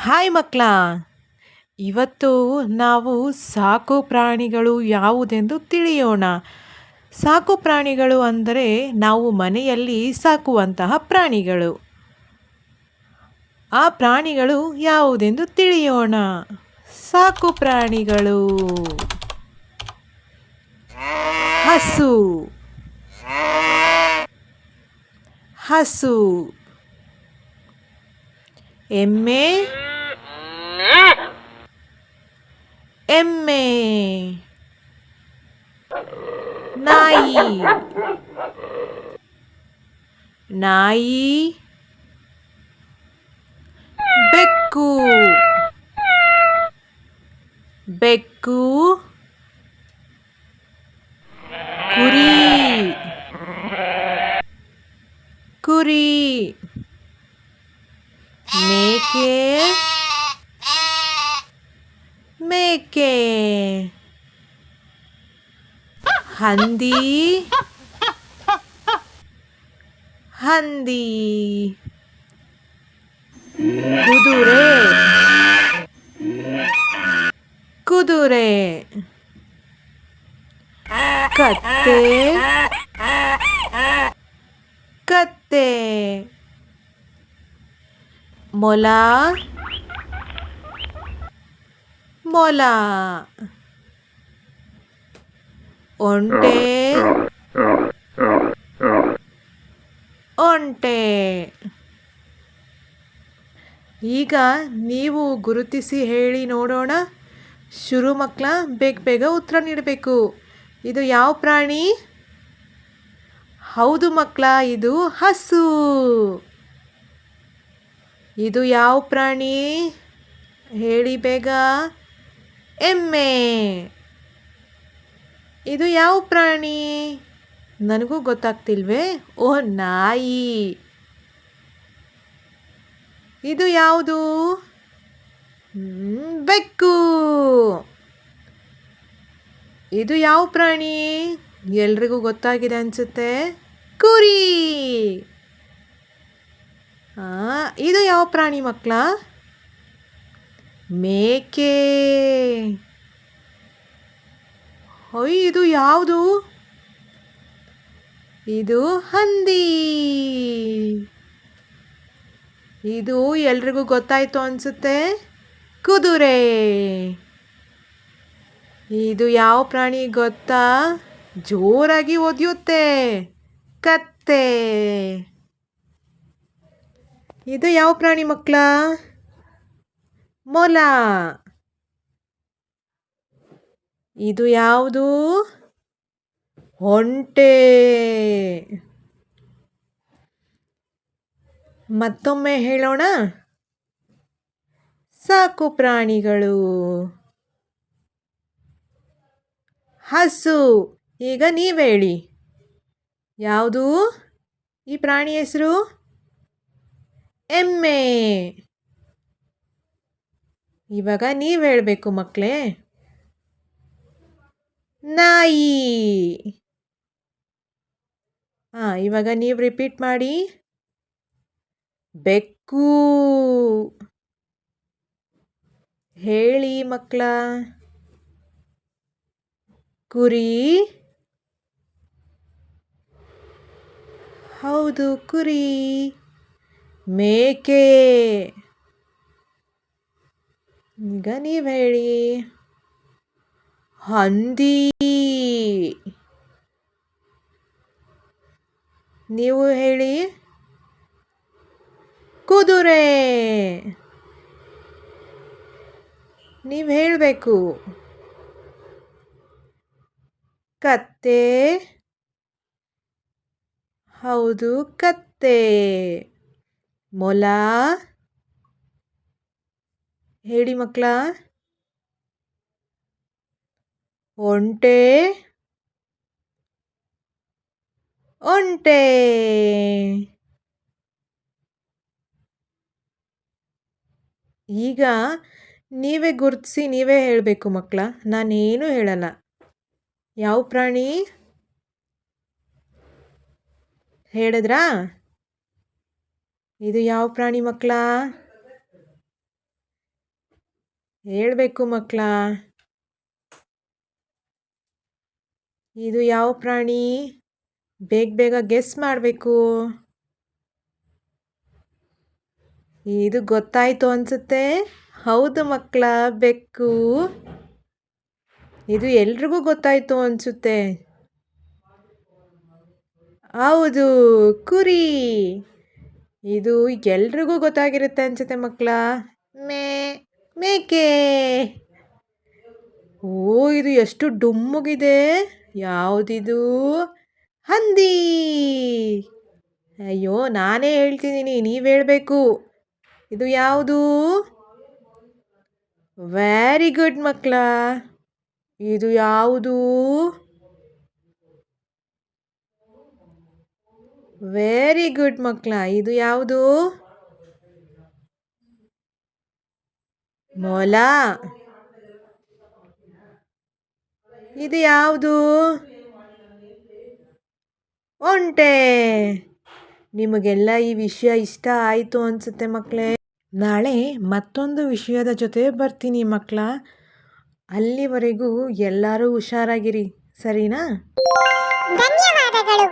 Hi ಮಕ್ಕಳ, ಇವತ್ತು ನಾವು ಸಾಕು ಪ್ರಾಣಿಗಳು ಯಾವುದೆಂದು ತಿಳಿಯೋಣ. ಸಾಕು ಪ್ರಾಣಿಗಳು ಅಂದರೆ ನಾವು ಮನೆಯಲ್ಲಿ ಸಾಕುವಂತಹ ಪ್ರಾಣಿಗಳು. ಆ ಪ್ರಾಣಿಗಳು ಯಾವುದೆಂದು ತಿಳಿಯೋಣ. ಸಾಕು ಪ್ರಾಣಿಗಳು: ಹಸು, ಹಸು. ಎಮ್ಮೆ, ಎಮ್ಮೆ. ನಾಯಿ, ನಾಯಿ. ಬೆಕ್ಕು, ಬೆಕ್ಕು. ಕುರಿ, ಕುರಿ. ಮೇಕೆ, ಮೇಕೆ. ಹಂದಿ, ಹಂದಿ. ಕುದುರೆ, ಕುದುರೆ. ಕತ್ತೆ, ಕತ್ತೆ. ಮೊಲ, ಮೊಲ. ಒಂಟೆ, ಒಂಟೆ. ಈಗ ನೀವು ಗುರುತಿಸಿ ಹೇಳಿ ನೋಡೋಣ. ಶುರು ಮಕ್ಕಳ, ಬೇಗ ಬೇಗ ಉತ್ತರ ನೀಡಬೇಕು. ಇದು ಯಾವ ಪ್ರಾಣಿ? ಹೌದು ಮಕ್ಕಳ, ಇದು ಹಸು. ಇದು ಯಾವ ಪ್ರಾಣಿ? ಹೇಳಿ ಬೇಗ. ಎಮ್ಮೆ. ಇದು ಯಾವ ಪ್ರಾಣಿ? ನನಗೂ ಗೊತ್ತಾಗ್ತಿಲ್ವೇ? ಓಹ್, ನಾಯಿ. ಇದು ಯಾವುದು? ಬೆಕ್ಕು. ಇದು ಯಾವ ಪ್ರಾಣಿ? ಎಲ್ರಿಗೂ ಗೊತ್ತಾಗಿದೆ ಅನ್ಸುತ್ತೆ. ಕುರಿ. ಇದು ಯಾವ ಪ್ರಾಣಿ ಮಕ್ಕಳ? ಮೇಕೆ. ಇದು ಯಾವುದು? ಇದು ಹಂದಿ. ಇದು ಎಲ್ರಿಗೂ ಗೊತ್ತಾಯ್ತು ಅನ್ಸುತ್ತೆ. ಕುದುರೆ. ಇದು ಯಾವ ಪ್ರಾಣಿ ಗೊತ್ತಾ? ಜೋರಾಗಿ ಒದೆಯುತ್ತೆ. ಕತ್ತೆ. ಇದು ಯಾವ ಪ್ರಾಣಿ ಮಕ್ಕಳ? ಮೊಲ. ಇದು ಯಾವುದು? ಒಂಟೆ. ಮತ್ತೊಮ್ಮೆ ಹೇಳೋಣ. ಸಾಕು ಪ್ರಾಣಿಗಳು: ಹಸು. ಈಗ ನೀವು ಹೇಳಿ, ಯಾವುದು ಈ ಪ್ರಾಣಿ ಹೆಸರು? ಎಮ್ಮೆ. ಇವಾಗ ನೀವು ಹೇಳಬೇಕು ಮಕ್ಕಳೇ. ನಾಯಿ. ಇವಾಗ ನೀವು ರಿಪೀಟ್ ಮಾಡಿ. ಬೆಕ್ಕು. ಹೇಳಿ ಮಕ್ಕಳ. ಕುರಿ. ಹೌದು, ಕುರಿ. ಮೇಕೆ. ಈಗ ನೀವು ಹೇಳಿ. ಹಂದಿ. ನೀವು ಹೇಳಿ. ಕುದುರೆ. ನೀವು ಹೇಳಬೇಕು. ಕತ್ತೆ. ಹೌದು, ಕತ್ತೆ. ಮೊಲ. ಹೇಳಿ ಮಕ್ಕಳ. ಒಂಟೆ. ಒಂಟೆ. ಈಗ ನೀವೇ ಗುರುತಿಸಿ ನೀವೇ ಹೇಳಬೇಕು ಮಕ್ಕಳ. ನಾನೇನು ಹೇಳಲ್ಲ. ಯಾವ ಪ್ರಾಣಿ ಹೇಳಿದ್ರಾ? ಇದು ಯಾವ ಪ್ರಾಣಿ ಮಕ್ಕಳ? ಹೇಳ್ಬೇಕು ಮಕ್ಕಳ. ಇದು ಯಾವ ಪ್ರಾಣಿ? ಬೇಗ ಬೇಗ ಗೆಸ್ ಮಾಡಬೇಕು. ಇದು ಗೊತ್ತಾಯ್ತು ಅನ್ಸುತ್ತೆ. ಹೌದು ಮಕ್ಕಳ, ಬೆಕ್ಕು. ಇದು ಎಲ್ರಿಗೂ ಗೊತ್ತಾಯ್ತು ಅನ್ಸುತ್ತೆ. ಹೌದು, ಕುರಿ. ಇದು ಎಲ್ರಿಗೂ ಗೊತ್ತಾಗಿರುತ್ತೆ ಅನ್ಸುತ್ತೆ ಮಕ್ಕಳ. ಮೇಕೆ. ಓ, ಇದು ಎಷ್ಟು ಡುಮ್ಮಗಿದೆ. ಯಾವುದಿದು? ಹಂದಿ. ಅಯ್ಯೋ, ನಾನೇ ಹೇಳ್ತಿದ್ದೀನಿ, ನೀವು ಹೇಳಬೇಕು. ಇದು ಯಾವುದು? ವೆರಿ ಗುಡ್ ಮಕ್ಕಳ. ಇದು ಯಾವುದು? ವೆರಿ ಗುಡ್ ಮಕ್ಕಳ. ಇದು ಯಾವುದು? ಮೊಲ. ಇದು ಯಾವುದು? ಒಂಟೆ. ನಿಮಗೆಲ್ಲ ಈ ವಿಷಯ ಇಷ್ಟ ಆಯಿತು ಅನಿಸುತ್ತೆ ಮಕ್ಕಳೇ. ನಾಳೆ ಮತ್ತೊಂದು ವಿಷಯದ ಜೊತೆ ಬರ್ತೀನಿ ಮಕ್ಕಳ. ಅಲ್ಲಿವರೆಗೂ ಎಲ್ಲರೂ ಹುಷಾರಾಗಿರಿ, ಸರಿನಾ? ಧನ್ಯವಾದಗಳು.